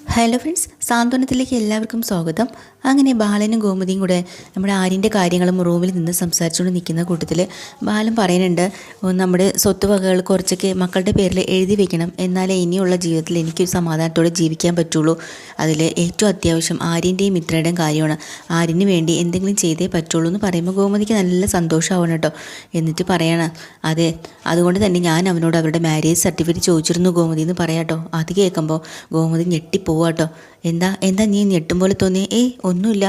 Hello friends, സാന്ത്വനത്തിലേക്ക് എല്ലാവർക്കും സ്വാഗതം. അങ്ങനെ ബാലനും ഗോമതിയും കൂടെ നമ്മുടെ ആര്യൻ്റെ കാര്യങ്ങളും റൂമിൽ നിന്ന് സംസാരിച്ചുകൊണ്ട് നിൽക്കുന്ന കൂട്ടത്തിൽ ബാലൻ പറയുന്നുണ്ട്, നമ്മുടെ സ്വത്ത് വകകൾ കുറച്ചൊക്കെ മക്കളുടെ പേരിൽ എഴുതി വെക്കണം, എന്നാലേ ഇനിയുള്ള ജീവിതത്തിൽ എനിക്കൊരു സമാധാനത്തോടെ ജീവിക്കാൻ പറ്റുള്ളൂ. അതിൽ ഏറ്റവും അത്യാവശ്യം ആര്യൻ്റെയും മിത്രയുടെയും കാര്യമാണ്. ആര്യന് വേണ്ടി എന്തെങ്കിലും ചെയ്തേ പറ്റുള്ളൂ എന്ന് പറയുമ്പോൾ ഗോമതിക്ക് നല്ല സന്തോഷമാവണം കേട്ടോ. എന്നിട്ട് പറയണം, അതെ, അതുകൊണ്ട് തന്നെ ഞാൻ അവനോട് അവരുടെ മാരേജ് സർട്ടിഫിക്കറ്റ് ചോദിച്ചിരുന്നു ഗോമതി എന്ന് പറയാം കേട്ടോ. അത് കേൾക്കുമ്പോൾ ഗോമതി ഞെട്ടിപ്പോവാട്ടോ. എന്താ എന്താ നീ ഞെട്ടും പോലെ തോന്നിയേ? ഒന്നുമില്ല.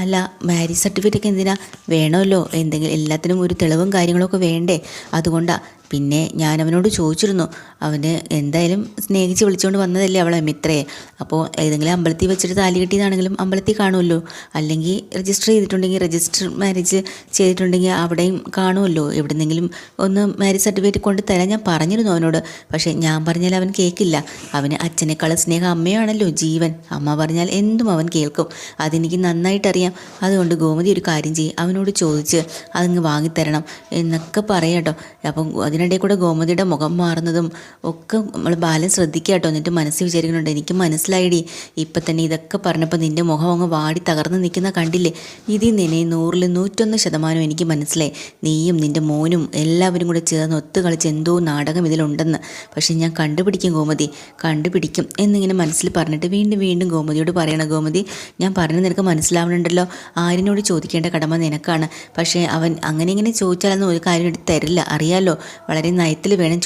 അല്ല, മാരേജ് സർട്ടിഫിക്കറ്റ് ഒക്കെ എന്തിനാ? വേണമല്ലോ, എന്തെങ്കിലും എല്ലാത്തിനും ഒരു തെളിവും കാര്യങ്ങളൊക്കെ വേണ്ടേ, അതുകൊണ്ടാണ്. പിന്നെ ഞാൻ അവനോട് ചോദിച്ചിരുന്നു, അവന് എന്തായാലും സ്നേഹിച്ച് വിളിച്ചുകൊണ്ട് വന്നതല്ലേ അവളെ മിത്രയെ. അപ്പോൾ ഏതെങ്കിലും അമ്പലത്തിൽ വെച്ചിട്ട് താലി കെട്ടിയതാണെങ്കിലും അമ്പലത്തിൽ കാണുമല്ലോ, അല്ലെങ്കിൽ രജിസ്റ്റർ ചെയ്തിട്ടുണ്ടെങ്കിൽ രജിസ്റ്റർ മാരേജ് ചെയ്തിട്ടുണ്ടെങ്കിൽ അവിടെയും കാണുമല്ലോ. എവിടെന്നെങ്കിലും ഒന്ന് മാരേജ് സർട്ടിഫിക്കറ്റ് കൊണ്ട് തരാൻ ഞാൻ പറഞ്ഞിരുന്നു അവനോട്. പക്ഷേ ഞാൻ പറഞ്ഞാൽ അവൻ കേൾക്കില്ല. അവന് അച്ഛനേക്കാളും സ്നേഹം അമ്മയാണല്ലോ ജീവൻ. അമ്മ പറഞ്ഞാൽ എന്തും അവൻ കേൾക്കും. അതെനിക്ക് നന്നായിട്ടറിയാം. അതുകൊണ്ട് ഗോമതി ഒരു കാര്യം ചെയ്യും, അവനോട് ചോദിച്ച് അതങ്ങ് വാങ്ങിത്തരണം എന്നൊക്കെ പറയാം കേട്ടോ. അപ്പം അതിനിടയിൽ കൂടെ ഗോമതിയുടെ മുഖം മാറുന്നതും ഒക്കെ നമ്മൾ ബാലൻ ശ്രദ്ധിക്കുക കേട്ടോ. എന്നിട്ട് മനസ്സിൽ വിചാരിക്കുന്നുണ്ട്, എനിക്ക് മനസ്സിലായിടി, ഇപ്പം തന്നെ ഇതൊക്കെ പറഞ്ഞപ്പോൾ നിൻ്റെ മുഖം അങ്ങ് വാടി തകർന്ന് നിൽക്കുന്ന കണ്ടില്ലേ. ഇതിൽ നിന്നെ 100-ൽ 101% എനിക്ക് മനസ്സിലായി. നീയും നിൻ്റെ മോനും എല്ലാവരും കൂടെ ചേർന്ന് ഒത്തു കളിച്ച് എന്തോ നാടകം ഇതിലുണ്ടെന്ന്. പക്ഷെ ഞാൻ കണ്ടുപിടിക്കും ഗോമതി, കണ്ടുപിടിക്കും എന്നിങ്ങനെ മനസ്സിൽ പറഞ്ഞിട്ട് വീണ്ടും വീണ്ടും ഗോമതിയോട് പറയണം, ഗോമതി ഞാൻ പറഞ്ഞത് നിനക്ക് മനസ്സിലാവുന്നുണ്ടല്ലോ, ആര്യനോട് ചോദിക്കേണ്ട കടമ നിനക്കാണ്. പക്ഷേ അവൻ അങ്ങനെ ഇങ്ങനെ ചോദിച്ചാലൊന്നും ഒരു കാര്യം എടുത്ത് തരില്ല, അറിയാലോ. വളരെ നയത്തിൽ വേണം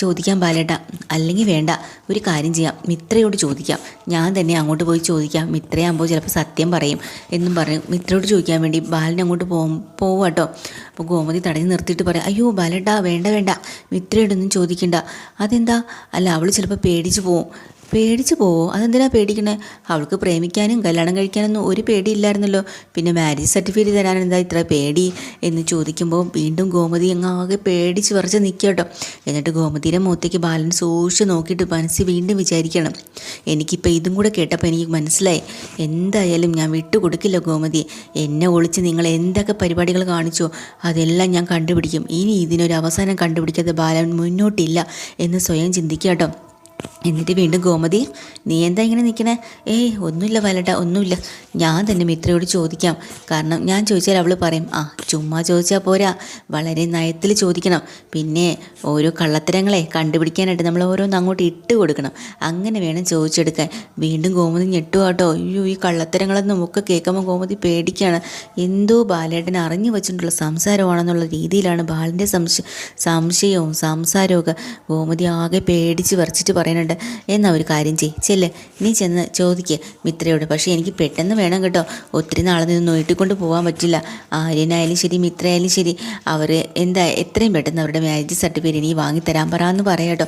ചോദിക്കാൻ ബാലേട്ട. അല്ലെങ്കിൽ വേണ്ട, ഒരു കാര്യം ചെയ്യാം, മിത്രയോട് ചോദിക്കാം. ഞാൻ തന്നെ അങ്ങോട്ട് പോയി ചോദിക്കാം, മിത്രയാകുമ്പോൾ ചിലപ്പോൾ സത്യം പറയും എന്നും പറയും. മിത്രയോട് ചോദിക്കാൻ വേണ്ടി ബാലൻ അങ്ങോട്ട് പോവാട്ടോ. അപ്പോൾ ഗോമതി തടഞ്ഞ് നിർത്തിയിട്ട് പറയാം, അയ്യോ ബാലേട്ട, വേണ്ട, മിത്രയോടൊന്നും ചോദിക്കണ്ട. അതെന്താ? അല്ല, അവൾ ചിലപ്പോൾ പേടിച്ച് പോവോ? അതെന്തിനാ പേടിക്കണേ? അവൾക്ക് പ്രേമിക്കാനും കല്യാണം കഴിക്കാനൊന്നും ഒരു പേടിയില്ലായിരുന്നല്ലോ, പിന്നെ മാരേജ് സർട്ടിഫിക്കറ്റ് തരാൻ എന്താ ഇത്ര പേടി എന്ന് ചോദിക്കുമ്പോൾ വീണ്ടും ഗോമതി ആകെ പേടിച്ച് വിറച്ച് നിൽക്കുക കേട്ടോ. എന്നിട്ട് ഗോമതിയുടെ മുഖത്തേക്ക് ബാലൻ സൂക്ഷിച്ച് നോക്കിയിട്ട് മനസ്സിൽ വീണ്ടും വിചാരിക്കണം, എനിക്കിപ്പോൾ ഇതും കൂടെ കേട്ടപ്പോൾ എനിക്ക് മനസ്സിലായി, എന്തായാലും ഞാൻ വിട്ടുകൊടുക്കില്ല ഗോമതി. എന്നെ ഒളിച്ച് നിങ്ങൾ എന്തൊക്കെ പരിപാടികൾ കാണിച്ചോ അതെല്ലാം ഞാൻ കണ്ടുപിടിക്കും. ഇനി ഇതിനൊരു അവസാനം കണ്ടുപിടിക്കാതെ ബാലൻ മുന്നോട്ടില്ല എന്ന് സ്വയം ചിന്തിക്കുക കേട്ടോ. എന്നിട്ട് വീണ്ടും ഗോമതി, നീ എന്താ ഇങ്ങനെ നിൽക്കണേ? ഒന്നുമില്ല ബാലേട്ട, ഒന്നുമില്ല. ഞാൻ തന്നെ മിത്രയോട് ചോദിക്കാം. കാരണം ഞാൻ ചോദിച്ചാൽ അവൾ പറയും, ചുമ്മാ ചോദിച്ചാൽ പോരാ, വളരെ നയത്തിൽ ചോദിക്കണം. പിന്നെ ഓരോ കള്ളത്തരങ്ങളെ കണ്ടുപിടിക്കാനായിട്ട് നമ്മൾ ഓരോന്ന് അങ്ങോട്ട് ഇട്ട് കൊടുക്കണം. അങ്ങനെ വേണം ചോദിച്ചെടുക്കാൻ. വീണ്ടും ഗോമതി ഞെട്ടുവാട്ടോ. അയ്യോ, ഈ കള്ളത്തരങ്ങളൊന്നും ഒക്കെ കേൾക്കുമ്പോൾ ഗോമതി പേടിക്കുകയാണ്. എന്തോ ബാലേട്ടനെ അറിഞ്ഞു വെച്ചിട്ടുള്ള സംസാരമാണെന്നുള്ള രീതിയിലാണ് ബാലൻ്റെ സംശയവും സംസാരവും. ഗോമതി ആകെ പേടിച്ച് വരച്ചിട്ട് പറയുന്നുണ്ട്, എന്നാ ഒരു കാര്യം ചെല്ല്, നീ ചെന്ന് ചോദിക്കുക മിത്രയോട്. പക്ഷേ എനിക്ക് പെട്ടെന്ന് വേണം കേട്ടോ, ഒത്തിരി നാളെ നിന്ന് നീട്ടിക്കൊണ്ട് പോകാൻ പറ്റില്ല. ആര്യനായാലും ശരി മിത്രയായാലും ശരി, അവർ എത്രയും പെട്ടെന്ന് അവരുടെ മാരേജ് സർട്ടിഫിക്കറ്റ് നീ വാങ്ങിത്തരാൻ പറയാമെന്ന് പറയാം കേട്ടോ.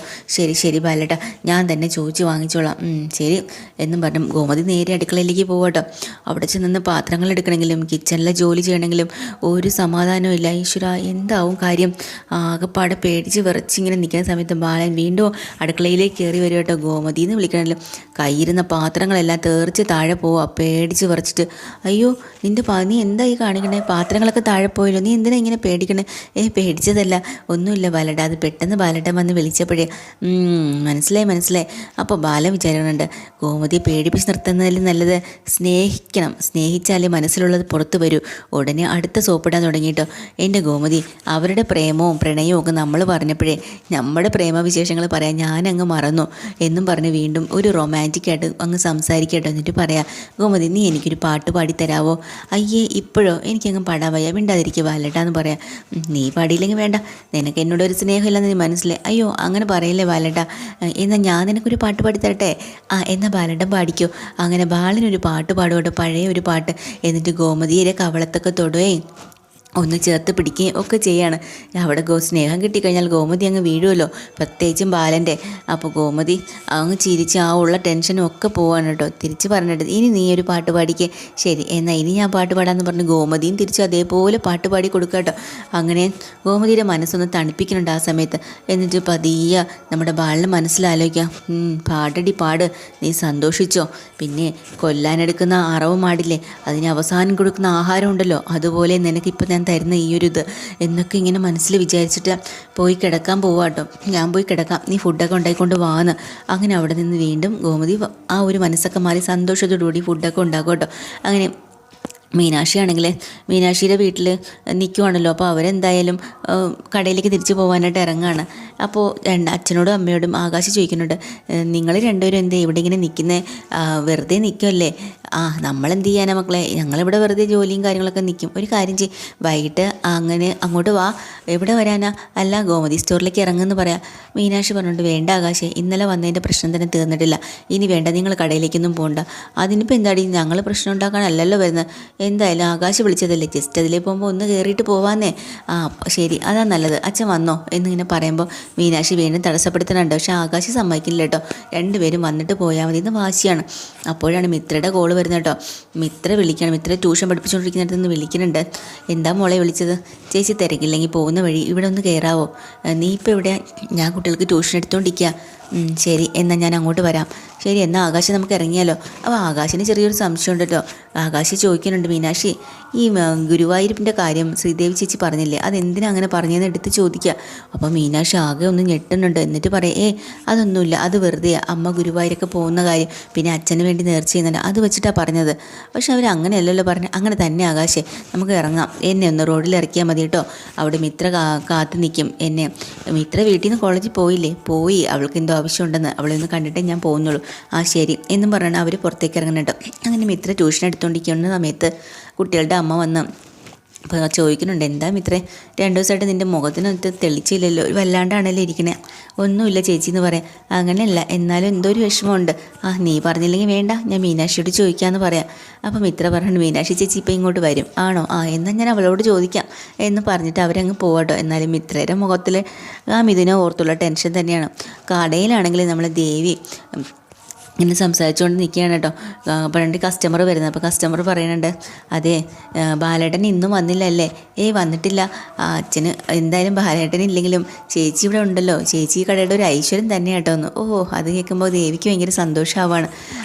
ശരി ബാലേട്ട, ഞാൻ തന്നെ ചോദിച്ച് വാങ്ങിച്ചോളാം. ശരി എന്നും പറഞ്ഞു ഗോമതി നേരെ അടുക്കളയിലേക്ക് പോവാട്ടോ. അവിടെ ചെന്ന് പാത്രങ്ങൾ എടുക്കണമെങ്കിലും കിച്ചണിലെ ജോലി ചെയ്യണമെങ്കിലും ഒരു സമാധാനവും ഇല്ല. ഈശ്വര, എന്താവും കാര്യം? ആകെപ്പാടെ പേടിച്ച് വിറച്ചിങ്ങനെ നിൽക്കുന്ന സമയത്ത് ബാലൻ വീണ്ടും അടുക്കളയിലേക്ക് കയറി വരും കേട്ടോ. ഗോമതി എന്ന് വിളിക്കണമല്ലോ. കയ്യിരുന്ന പാത്രങ്ങളെല്ലാം തെറിച്ച് താഴെ പോവാ, പേടിച്ച് വിറച്ചിട്ട്. അയ്യോ, നീ എന്താ ഈ കാണിക്കണേ? പാത്രങ്ങളൊക്കെ താഴെ പോയല്ലോ, നീ എന്തിനാ ഇങ്ങനെ പേടിക്കണേ? പേടിച്ചതല്ല, ഒന്നുമില്ല ബാലട്ട. അത് പെട്ടെന്ന് ബാലട്ടൻ വന്ന് വിളിച്ചപ്പോഴേ മനസ്സിലായി. അപ്പോൾ ബാലൻ വിചാരിക്കുന്നുണ്ട്, ഗോമതിയെ പേടിപ്പിച്ച് നിർത്തുന്നതിൽ നല്ലത് സ്നേഹിക്കണം. സ്നേഹിച്ചാലേ മനസ്സിലുള്ളത് പുറത്ത് വരൂ. ഉടനെ അടുത്ത സോപ്പിടാൻ തുടങ്ങിയിട്ടോ. എൻ്റെ ഗോമതി, അവരുടെ പ്രേമവും പ്രണയവും ഒക്കെ നമ്മൾ പറഞ്ഞപ്പോഴേ നമ്മുടെ പ്രേമവിശേഷങ്ങൾ പറയാൻ ഞാനങ്ങ് മറന്നു എന്നും പറഞ്ഞ് വീണ്ടും ഒരു റൊമാൻറ്റിക്കായിട്ട് അങ്ങ് സംസാരിക്കട്ടോ. എന്നിട്ട് പറയാം, ഗോമതി നീ എനിക്കൊരു പാട്ട് പാടിത്തരാവോ? അയ്യേ, ഇപ്പോഴോ? എനിക്കങ്ങ് പാടാൻ വയ്യ, മിണ്ടാതിരിക്കുക ബാലേട്ടാന്ന് പറയാം. നീ പാടിയില്ലെങ്കിൽ വേണ്ട, നിനക്ക് എന്നോടൊരു സ്നേഹമില്ലെന്ന് നീ മനസ്സിലായി. അയ്യോ, അങ്ങനെ പറയില്ലേ ബാലേട്ട, എന്നാൽ ഞാൻ നിനക്കൊരു പാട്ട് പാടിത്തരട്ടെ? എന്നാൽ ബാലേട്ടൻ പാടിക്കോ. അങ്ങനെ ബാലനൊരു പാട്ട് പാടുകട്ടോ, പഴയ ഒരു പാട്ട്. എന്നിട്ട് ഗോമതിയുടെ കവളത്തൊക്കെ തൊടുകയും ഒന്ന് ചേർത്ത് പിടിക്കുകയും ഒക്കെ ചെയ്യാണ്. അവിടെ സ്നേഹം കിട്ടിക്കഴിഞ്ഞാൽ ഗോമതി അങ്ങ് വീഴുമല്ലോ, പ്രത്യേകിച്ചും ബാലൻ്റെ. അപ്പോൾ ഗോമതി അങ്ങ് ചിരിച്ച് ഉള്ള ടെൻഷനും ഒക്കെ പോവാണ് കേട്ടോ. തിരിച്ച് പറഞ്ഞിട്ട്, ഇനി നീ ഒരു പാട്ട് പാടിക്കേ. ശരി, എന്നാൽ ഇനി ഞാൻ പാട്ട് പാടാമെന്ന് പറഞ്ഞ് ഗോമതിയും തിരിച്ച് അതേപോലെ പാട്ട് പാടി കൊടുക്കുക കേട്ടോ. അങ്ങനെ ഗോമതിയുടെ മനസ്സൊന്ന് തണുപ്പിക്കുന്നുണ്ട് ആ സമയത്ത്. എന്നിട്ട് പതിയെ നമ്മുടെ ബാലിന് മനസ്സിലാലോചിക്കാം, പാടടി പാട്, നീ സന്തോഷിച്ചോ. പിന്നെ കൊല്ലാനെടുക്കുന്ന അറവ് മാടില്ലേ, അതിന് അവസാനം കൊടുക്കുന്ന ആഹാരം ഉണ്ടല്ലോ, അതുപോലെ നിനക്കിപ്പോൾ ഞാൻ ഞാൻ തരുന്ന ഈ ഒരു ഇത് എന്നൊക്കെ ഇങ്ങനെ മനസ്സിൽ വിചാരിച്ചിട്ട് പോയി കിടക്കാൻ പോവാട്ടോ. ഞാൻ പോയി കിടക്കാം, നീ ഫുഡൊക്കെ ഉണ്ടായിക്കൊണ്ട് വാന്ന്. അങ്ങനെ അവിടെ നിന്ന് വീണ്ടും ഗോമതി ആ ഒരു മനസ്സൊക്കെ മാറി സന്തോഷത്തോടുകൂടി ഫുഡൊക്കെ ഉണ്ടാക്കും കേട്ടോ. അങ്ങനെ മീനാക്ഷിയാണെങ്കിൽ മീനാക്ഷിയുടെ വീട്ടിൽ നിൽക്കുവാണല്ലോ. അപ്പോൾ അവരെന്തായാലും കടയിലേക്ക് തിരിച്ചു പോകാനായിട്ട് ഇറങ്ങുകയാണ്. അപ്പോൾ അച്ഛനോടും അമ്മയോടും ആകാശ് ചോദിക്കുന്നുണ്ട്, നിങ്ങൾ രണ്ടുപേരും എന്തേ ഇവിടെ ഇങ്ങനെ നിൽക്കുന്നത്? വെറുതെ നിൽക്കുമല്ലേ? നമ്മളെന്ത് ചെയ്യാനാ മക്കളെ, ഞങ്ങളിവിടെ വെറുതെ ജോലിയും കാര്യങ്ങളൊക്കെ നിൽക്കും. ഒരു കാര്യം ചെയ്യും, വൈകിട്ട് അങ്ങനെ അങ്ങോട്ട് വാ. എവിടെ വരാനാ? അല്ല, ഗോമതി സ്റ്റോറിലേക്ക് ഇറങ്ങുമെന്ന് പറയാം. മീനാക്ഷി പറഞ്ഞിട്ട്, വേണ്ട ആകാശേ, ഇന്നലെ വന്നതിൻ്റെ പ്രശ്നം തന്നെ തീർന്നിട്ടില്ല. ഇനി വേണ്ട, നിങ്ങൾ കടയിലേക്കൊന്നും പോകണ്ട. അതിനിപ്പോൾ എന്താടി, ഞങ്ങൾ പ്രശ്നം ഉണ്ടാക്കാനല്ലല്ലോ വരുന്നത്. എന്തായാലും ആകാശ് വിളിച്ചതല്ലേ, ജസ്റ്റ് അതിലേ പോകുമ്പോൾ ഒന്ന് കയറിയിട്ട് പോവാന്നേ. ശരി, അതാ നല്ലത്, അച്ഛൻ വന്നോ എന്നിങ്ങനെ പറയുമ്പോൾ മീനാക്ഷി വീണ്ടും തടസ്സപ്പെടുത്തുന്നുണ്ട്. പക്ഷേ ആകാശ് സമ്മതിക്കില്ല കേട്ടോ. രണ്ടുപേരും വന്നിട്ട് പോയാൽ മതി എന്ന് വാശിയാണ്. അപ്പോഴാണ് മിത്രയുടെ കോള് വരുന്നത് കേട്ടോ. മിത്ര വിളിക്കണം, മിത്ര ട്യൂഷൻ പഠിപ്പിച്ചുകൊണ്ടിരിക്കുന്നിടത്ത് നിന്ന് വിളിക്കുന്നുണ്ട്. എന്താ മോളെ വിളിച്ചത്? ചേച്ചി തിരക്കില്ലെങ്കിൽ പോകുന്ന വഴി ഇവിടെ ഒന്ന് കയറാവോ? നീ ഇപ്പോൾ എവിടെ? ഞാൻ കുട്ടികൾക്ക് ട്യൂഷൻ എടുത്തുകൊണ്ടിരിക്കുക. ശരി, എന്നാൽ ഞാൻ അങ്ങോട്ട് വരാം. ശരി, എന്നാൽ ആകാശ് നമുക്ക് ഇറങ്ങിയാലോ? അപ്പോൾ ആകാശിന് ചെറിയൊരു സംശയമുണ്ട് കേട്ടോ. ആകാശ് ചോദിക്കുന്നുണ്ട്, മീനാക്ഷി, ഈ ഗുരുവായൂരിൻ്റെ കാര്യം ശ്രീദേവി ചേച്ചി പറഞ്ഞില്ലേ, അതെന്തിനാ അങ്ങനെ പറഞ്ഞതെന്ന് എടുത്ത് ചോദിക്കുക. അപ്പോൾ മീനാക്ഷി ആകെ ഒന്ന് ഞെട്ടുന്നുണ്ട്. എന്നിട്ട് പറയേ, അതൊന്നുമില്ല, അത് വെറുതെ അമ്മ ഗുരുവായൂരൊക്കെ പോകുന്ന കാര്യം, പിന്നെ അച്ഛന് വേണ്ടി നേർച്ച ചെയ്യുന്നുണ്ട്, അത് വെച്ചിട്ടാണ് പറഞ്ഞത്. പക്ഷെ അവർ അങ്ങനെയല്ലല്ലോ പറഞ്ഞത്. അങ്ങനെ തന്നെ ആകാശേ, നമുക്ക് ഇറങ്ങാം. എന്നെ ഒന്ന് റോഡിൽ ഇറക്കിയാൽ മതി കേട്ടോ. അവിടെ മിത്ര കാത്തു നിൽക്കും എന്നെ. മിത്ര വീട്ടിൽ നിന്ന് കോളേജിൽ പോയില്ലേ? പോയി, അവൾക്ക് എന്തോ ആവശ്യമുണ്ടെന്ന്, അവളെ ഒന്ന് കണ്ടിട്ടേ ഞാൻ പോകുന്നുള്ളൂ. ശരി എന്നും പറഞ്ഞാൽ അവർ പുറത്തേക്ക് ഇറങ്ങുന്നുണ്ട്. അങ്ങനെ മിത്ര ട്യൂഷൻ എടുത്തുകൊണ്ടിരിക്കുന്ന സമയത്ത് കുട്ടികളുടെ അമ്മ വന്ന് അപ്പോൾ ചോദിക്കുന്നുണ്ട്, എന്താ മിത്രേ 2 ദിവസമായിട്ട് നിൻ്റെ മുഖത്തിനകത്ത് തെളിച്ചില്ലല്ലോ, വല്ലാണ്ടാണല്ലോ ഇരിക്കണേ? ഒന്നുമില്ല ചേച്ചി എന്ന് പറയാം. അങ്ങനെയല്ല, എന്നാലും എന്തോ ഒരു വിഷമമുണ്ട്. നീ പറഞ്ഞില്ലെങ്കിൽ വേണ്ട, ഞാൻ മീനാക്ഷിയോട് ചോദിക്കാമെന്ന് പറയാം. അപ്പോൾ മിത്ര പറഞ്ഞു, മീനാക്ഷി ചേച്ചി ഇപ്പം ഇങ്ങോട്ട് വരും ആണോ? എന്നാൽ ഞാൻ അവളോട് ചോദിക്കാം എന്ന് പറഞ്ഞിട്ട് അവരങ്ങ് പോവാട്ടോ. എന്നാലും മിത്രയുടെ മുഖത്തിൽ മിഥുനെ ഓർത്തുള്ള ടെൻഷൻ തന്നെയാണ്. കടയിലാണെങ്കിൽ നമ്മളെ ദേവി ഇങ്ങനെ സംസാരിച്ചുകൊണ്ട് നിൽക്കുകയാണ് കേട്ടോ. അപ്പോൾ കസ്റ്റമർ വരുന്നത്. അപ്പോൾ കസ്റ്റമർ പറയുന്നുണ്ട്, അതെ ബാലേട്ടൻ ഇന്നും വന്നില്ലല്ലേ? വന്നിട്ടില്ല. അച്ഛന് എന്തായാലും ബാലേട്ടൻ ഇല്ലെങ്കിലും ചേച്ചി ഇവിടെ ഉണ്ടല്ലോ, ചേച്ചി ഈ കടയുടെ ഒരു ഐശ്വര്യം തന്നെ കേട്ടോ ഒന്ന്. അത് കേൾക്കുമ്പോൾ ദേവിക്ക് ഭയങ്കര സന്തോഷമാവാണ്.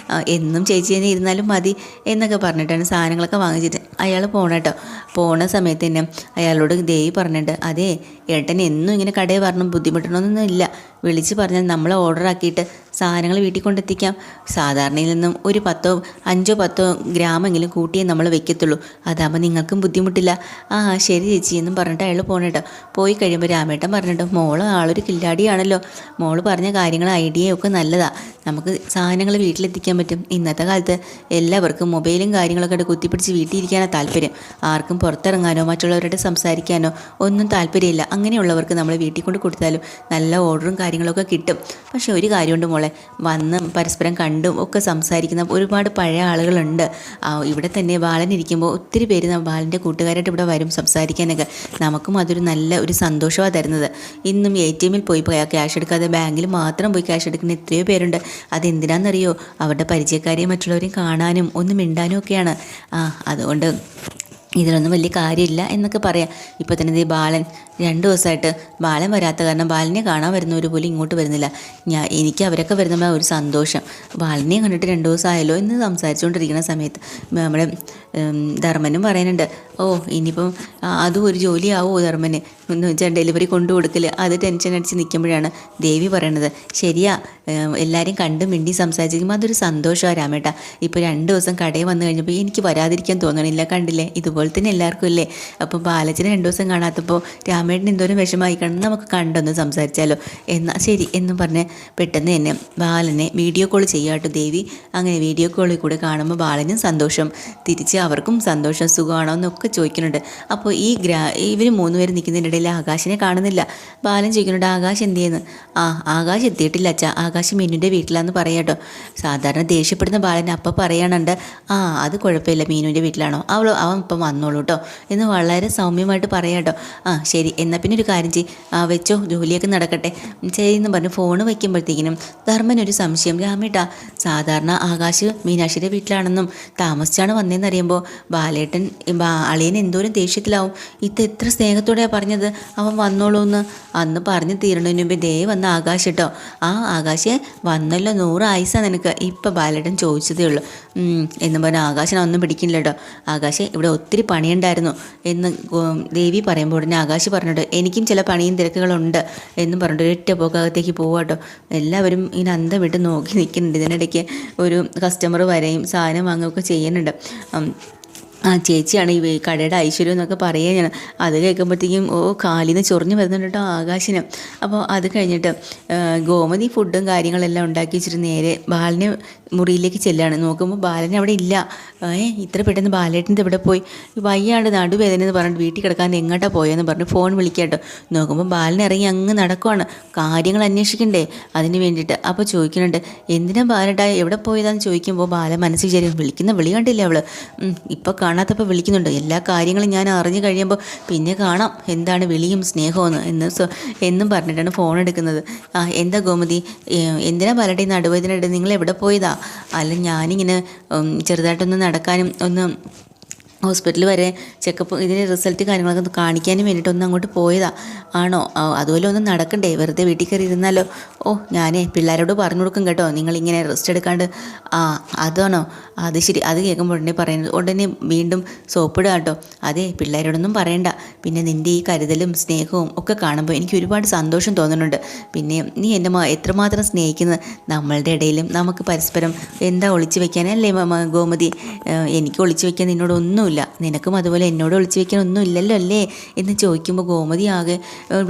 എന്നും ചേച്ചി തന്നെ ഇരുന്നാലും മതി എന്നൊക്കെ പറഞ്ഞിട്ടാണ് സാധനങ്ങളൊക്കെ വാങ്ങിച്ചിട്ട് അയാൾ പോകണം കേട്ടോ. പോണ സമയത്ത് തന്നെ അയാളോട് ദേവി പറഞ്ഞിട്ടുണ്ട്, അതെ ഏട്ടൻ എന്നും ഇങ്ങനെ കടയിൽ പറഞ്ഞു ബുദ്ധിമുട്ടണമെന്നൊന്നും ഇല്ല. വിളിച്ച് പറഞ്ഞാൽ നമ്മൾ ഓർഡർ ആക്കിയിട്ട് സാധനങ്ങൾ വീട്ടിൽ കൊണ്ടെത്തിക്കാം. സാധാരണയിൽ നിന്നും ഒരു 5-10 ഗ്രാമെങ്കിലും കൂട്ടിയേ നമ്മൾ വെക്കത്തുള്ളൂ. അതാകുമ്പോൾ നിങ്ങൾക്കും ബുദ്ധിമുട്ടില്ല. ശരി ചേച്ചി എന്നും പറഞ്ഞിട്ട് അയാൾ പോകണേട്ടോ. പോയി കഴിയുമ്പോൾ രാമേട്ടൻ പറഞ്ഞിട്ടോ, മോള് ആളൊരു കില്ലാടിയാണല്ലോ, മോള് പറഞ്ഞ കാര്യങ്ങൾ ഐഡിയയൊക്കെ നല്ലതാണ്, നമുക്ക് സാധനങ്ങൾ വീട്ടിലെത്തിക്കാൻ പറ്റും. ഇന്നത്തെ കാലത്ത് എല്ലാവർക്കും മൊബൈലും കാര്യങ്ങളൊക്കെ ആയിട്ട് കുത്തിപ്പിടിച്ച് വീട്ടിലിരിക്കാനാണ് താല്പര്യം. ആർക്കും പുറത്തിറങ്ങാനോ മറ്റുള്ളവരോട് സംസാരിക്കാനോ ഒന്നും താല്പര്യമില്ല. അങ്ങനെയുള്ളവർക്ക് നമ്മൾ വീട്ടിൽ കൊണ്ട് കൊടുത്താലും നല്ല ഓർഡറും കാര്യങ്ങളൊക്കെ കിട്ടും. പക്ഷേ ഒരു കാര്യമുണ്ട് മോളെ, വന്ന് പരസ്പരം കണ്ടും ഒക്കെ സംസാരിക്കുന്ന ഒരുപാട് പഴയ ആളുകളുണ്ട്. ഇവിടെ തന്നെ ബാലനിരിക്കുമ്പോൾ ഒത്തിരി പേര് ബാലൻ്റെ കൂട്ടുകാരായിട്ട് ഇവിടെ വരും സംസാരിക്കാനൊക്കെ. നമുക്കും അതൊരു നല്ല ഒരു സന്തോഷമാണ് തരുന്നത്. ഇന്നും ATM-ൽ പോയി ക്യാഷ് എടുക്കാതെ ബാങ്കിൽ മാത്രം പോയി ക്യാഷ് എടുക്കുന്ന എത്രയോ പേരുണ്ട്. അതെന്തിനാണെന്നറിയോ? അവരുടെ പരിചയക്കാരെയും മറ്റുള്ളവരെയും കാണാനും ഒന്ന് മിണ്ടാനും ഒക്കെയാണ്. അതുകൊണ്ട് ഇതിലൊന്നും വലിയ കാര്യമില്ല എന്നൊക്കെ പറയാം. ഇപ്പോൾ തന്നെ ബാലൻ 2 ദിവസമായിട്ട് ബാലൻ വരാത്ത കാരണം ബാലനെ കാണാൻ വരുന്നവർ പോലും ഇങ്ങോട്ട് വരുന്നില്ല. എനിക്ക് അവരൊക്കെ വരുന്നപ്പോൾ ഒരു സന്തോഷം. ബാലനെ കണ്ടിട്ട് 2 ദിവസമായല്ലോ എന്ന് സംസാരിച്ചുകൊണ്ടിരിക്കുന്ന സമയത്ത് നമ്മുടെ ധർമ്മനും പറയുന്നുണ്ട്, ഇനിയിപ്പം അതും ഒരു ജോലിയാവോ ധർമ്മന് എന്ന് വെച്ചാൽ ഡെലിവറി കൊണ്ടു കൊടുക്കൽ, അത് ടെൻഷൻ അടിച്ച് നിൽക്കുമ്പോഴാണ് ദേവി പറയണത്, ശരിയാ എല്ലാവരെയും കണ്ട് മിണ്ടി സംസാരിച്ചിരിക്കുമ്പോൾ അതൊരു സന്തോഷമാണ് രാമേട്ട. ഇപ്പോൾ 2 ദിവസം കടയിൽ വന്നു കഴിഞ്ഞപ്പോൾ എനിക്ക് വരാതിരിക്കാൻ തോന്നണില്ല. കണ്ടില്ലേ, ഇതുപോലെ തന്നെ എല്ലാവർക്കും ഇല്ലേ? അപ്പോൾ ബാലച്ചനെ 2 ദിവസം കാണാത്തപ്പോൾ രാമേട്ടൻ എന്തോരം വിഷമായി കാണും, നമുക്ക് കണ്ടൊന്ന് സംസാരിച്ചാലോ? എന്നാൽ ശരി എന്നും പറഞ്ഞ് പെട്ടെന്ന് തന്നെ ബാലനെ വീഡിയോ കോൾ ചെയ്യാട്ടോ ദേവി. അങ്ങനെ വീഡിയോ കോളിൽ കൂടെ കാണുമ്പോൾ ബാലനും സന്തോഷം, തിരിച്ച് അവർക്കും സന്തോഷം, സുഖമാണോ എന്നൊക്കെ ചോദിക്കുന്നുണ്ട്. അപ്പോൾ ഇവർ 3 പേര് നിൽക്കുന്നതിൻ്റെ ഇടയിൽ ആകാശിനെ കാണുന്നില്ല. ബാലൻ ചോദിക്കുന്നുണ്ട്, ആകാശ് എന്ത് ചെയ്യുന്നു? ആകാശ് എത്തിയിട്ടില്ല അച്ഛാ, ആകാശ് മീനുൻ്റെ വീട്ടിലാന്ന് പറയാട്ടോ. സാധാരണ ദേഷ്യപ്പെടുന്ന ബാലൻ അപ്പം പറയാനുണ്ട്, അത് കുഴപ്പമില്ല, മീനുവിൻ്റെ വീട്ടിലാണോ? അവൻ ഇപ്പം വന്നോളൂ കേട്ടോ എന്ന് വളരെ സൗമ്യമായിട്ട് പറയാട്ടോ. ശരി എന്നാൽ പിന്നെ ഒരു കാര്യം വെച്ചോ, ജോലിയൊക്കെ നടക്കട്ടെ ചെയ്യുമെന്ന് പറഞ്ഞ് ഫോൺ വയ്ക്കുമ്പോഴത്തേക്കിനും ധർമ്മനൊരു സംശയം. രാമേട്ടാ, സാധാരണ ആകാശ് മീനാക്ഷിയുടെ വീട്ടിലാണെന്നും താമസിച്ചാണ് വന്നതെന്നറിയുമ്പോൾ ബാലേട്ടൻ അളിയൻ എന്തോരം ദേഷ്യത്തിലാവും. എത്ര സ്നേഹത്തോടെയാണ് പറഞ്ഞത് അവൻ വന്നോളൂ എന്ന്. അന്ന് പറഞ്ഞു തീരണതിന് മുമ്പേ ദേ വന്ന ആകാശ് കേട്ടോ. ആ ആകാശെ വന്നല്ലോ, 100 ആയുസാ നിനക്ക്. ഇപ്പം ബാലേട്ടൻ ചോദിച്ചതേ ഉള്ളൂ എന്ന് പറഞ്ഞാൽ ആകാശനെ ഒന്നും പിടിക്കില്ല കേട്ടോ. ആകാശെ ഇവിടെ ഒത്തിരി പണിയുണ്ടായിരുന്നു എന്ന് ദേവി പറയുമ്പോൾ ഉടനെ ആകാശ് പറഞ്ഞിട്ട് എനിക്കും ചില പണിയും തിരക്കുകളുണ്ട് എന്നും പറഞ്ഞിട്ട് ഒറ്റ പോക്കകത്തേക്ക് പോവാട്ടോ. എല്ലാവരും ഇങ്ങനെ അന്തം വിട്ട് നോക്കി നിൽക്കുന്നുണ്ട്. ഇതിനിടയ്ക്ക് ഒരു കസ്റ്റമർ വരെയും സാധനം വാങ്ങുകയൊക്കെ ചെയ്യുന്നുണ്ട്. ചേച്ചിയാണ് ഈ കടയുടെ ഐശ്വര്യം എന്നൊക്കെ പറയുകയാണ്. അത് കേൾക്കുമ്പോഴത്തേക്കും കാലിന്ന് ചൊറിഞ്ഞ് വരുന്നുണ്ട് കേട്ടോ ആകാശിന്. അപ്പോൾ അത് കഴിഞ്ഞിട്ട് ഗോമതി ഫുഡും കാര്യങ്ങളെല്ലാം ഉണ്ടാക്കി വെച്ചിട്ട് നേരെ ബാലന് മുറിയിലേക്ക് ചെല്ലുകയാണ്. നോക്കുമ്പോൾ ബാലൻ അവിടെ ഇല്ല. ഇത്ര പെട്ടെന്ന് ബാലേട്ടൻ്റെ ഇവിടെ പോയി, വയ്യാണ്ട് നടുവേദന എന്ന് പറഞ്ഞിട്ട് വീട്ടിൽ കിടക്കാൻ എങ്ങോട്ടാണ് പോയെന്ന് പറഞ്ഞ് ഫോൺ വിളിക്കാട്ടോ. നോക്കുമ്പോൾ ബാലൻ ഇറങ്ങി അങ്ങ് നടക്കുവാണ്. കാര്യങ്ങൾ അന്വേഷിക്കണ്ടേ അതിന് വേണ്ടിയിട്ട്. അപ്പോൾ ചോദിക്കുന്നുണ്ട് എന്തിനാ ബാലട്ടാ എവിടെ പോയതാന്ന് ചോദിക്കുമ്പോൾ ബാലൻ മനസ്സിൽ വിചാരിക്കും വിളിക്കുന്ന വിളി കണ്ടില്ലേ അവൾ ഇപ്പോൾ കാണാത്തപ്പോൾ വിളിക്കുന്നുണ്ട്. എല്ലാ കാര്യങ്ങളും ഞാൻ അറിഞ്ഞു കഴിയുമ്പോൾ പിന്നെ കാണാം എന്താണ് വിളിയും സ്നേഹവും എന്നും പറഞ്ഞിട്ടാണ് ഫോൺ എടുക്കുന്നത്. എന്താ ഗോമതി, എന്തിനാ ബാലട്ടെ നടുവേദന ഇട്ട് നിങ്ങൾ എവിടെ പോയതാ? അല്ല ഞാനിങ്ങനെ ചെറുതായിട്ടൊന്ന് നടക്കാനും ഒന്ന് ഹോസ്പിറ്റൽ വരെ ചെക്കപ്പ് ഇതിന് റിസൾട്ട് കാര്യങ്ങളൊക്കെ ഒന്ന് കാണിക്കാനും വേണ്ടിയിട്ട് ഒന്ന് അങ്ങോട്ട് പോയതാ. ആണോ? അതുപോലെ ഒന്നും നടക്കണ്ടേ, വെറുതെ വീട്ടിൽ കയറി ഇരുന്നാലോ? ഞാനേ പിള്ളേരോട് പറഞ്ഞു കൊടുക്കും കേട്ടോ നിങ്ങളിങ്ങനെ റെസ്റ്റ് എടുക്കാണ്ട്. അതാണോ? അത് ശരി. അത് കേൾക്കുമ്പോൾ ഉടനെ പറയുന്നത് ഉടനെ വീണ്ടും സോപ്പിടുക കേട്ടോ. അതെ, പിള്ളേരോടൊന്നും പറയണ്ട. പിന്നെ നിൻ്റെ ഈ കരുതലും സ്നേഹവും ഒക്കെ കാണുമ്പോൾ എനിക്ക് ഒരുപാട് സന്തോഷം തോന്നുന്നുണ്ട്. പിന്നെ നീ എൻ്റെ എത്രമാത്രം സ്നേഹിക്കുന്നത് നമ്മളുടെ ഇടയിലും നമുക്ക് പരസ്പരം എന്താ ഒളിച്ചു വെക്കാനല്ലേ ഗോമതി? എനിക്ക് ഒളിച്ചു വെക്കാൻ നിന്നോടൊന്നും നിനക്കും അതുപോലെ എന്നോട് ഒളിച്ചു വെക്കാൻ ഒന്നും ഇല്ലല്ലോ അല്ലേ എന്ന് ചോദിക്കുമ്പോൾ ഗോമതി ആകെ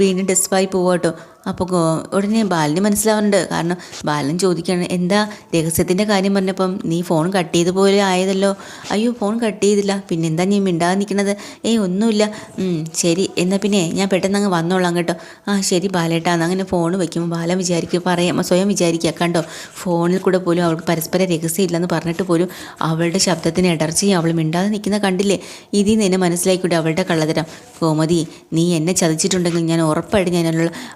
വീണ്ടും ഡെസ്പായി പോവാട്ടോ. അപ്പോൾ ഉടനെ ബാലന് മനസ്സിലാവുന്നുണ്ട്. കാരണം ബാലൻ ചോദിക്കുകയാണ് എന്താ രഹസ്യത്തിൻ്റെ കാര്യം പറഞ്ഞപ്പം നീ ഫോൺ കട്ട് ചെയ്ത് പോലെ ആയതല്ലോ. അയ്യോ, ഫോൺ കട്ട് ചെയ്തില്ല. പിന്നെന്താ നീ മിണ്ടാതെ നിൽക്കണത്? ഒന്നുമില്ല. ശരി, എന്നാൽ പിന്നെ ഞാൻ പെട്ടെന്ന് അങ്ങ് വന്നോളാം കേട്ടോ. ശരി ബാലേട്ടാന്ന്. അങ്ങനെ ഫോൺ വയ്ക്കുമ്പോൾ ബാലൻ സ്വയം വിചാരിക്കുക കണ്ടോ, ഫോണിൽ കൂടെ പോലും അവൾക്ക് പരസ്പര രഹസ്യം ഇല്ലെന്ന് പറഞ്ഞിട്ട് പോലും അവളുടെ ശബ്ദത്തിന് ഇടർച്ചയും അവൾ മിണ്ടാതെ നിൽക്കുന്ന കണ്ടില്ലേ. ഇതിൽ നിന്ന് എന്നെ മനസ്സിലായിക്കൂടെ അവളുടെ കള്ളത്തരം. ഗോമതി, നീ എന്നെ ചതിച്ചിട്ടുണ്ടെങ്കിൽ ഞാൻ ഉറപ്പായിട്ട്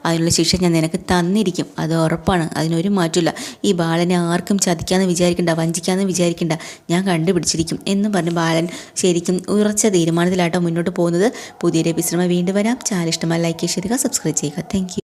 അതിനുള്ള ശിക്ഷ ഞാൻ നിനക്ക് തന്നിരിക്കും. അത് ഉറപ്പാണ്, അതിനൊരു മാറ്റമില്ല. ഈ ബാലനെ ആർക്കും ചതിക്കാമെന്ന് വിചാരിക്കണ്ട, വഞ്ചിക്കാമെന്ന് വിചാരിക്കണ്ട, ഞാൻ കണ്ടുപിടിച്ചിരിക്കും എന്ന് പറഞ്ഞ് ബാലൻ ശരിക്കും ഉറച്ച തീരുമാനത്തിലാട്ടോ മുന്നോട്ട് പോകുന്നത്. പുതിയൊരു എപ്പിസോഡ് വീണ്ടും വരാം. ചാനൽ ഇഷ്ടമായി ലൈക്ക് ചെയ്യുക, സബ്സ്ക്രൈബ് ചെയ്യുക. Thank you.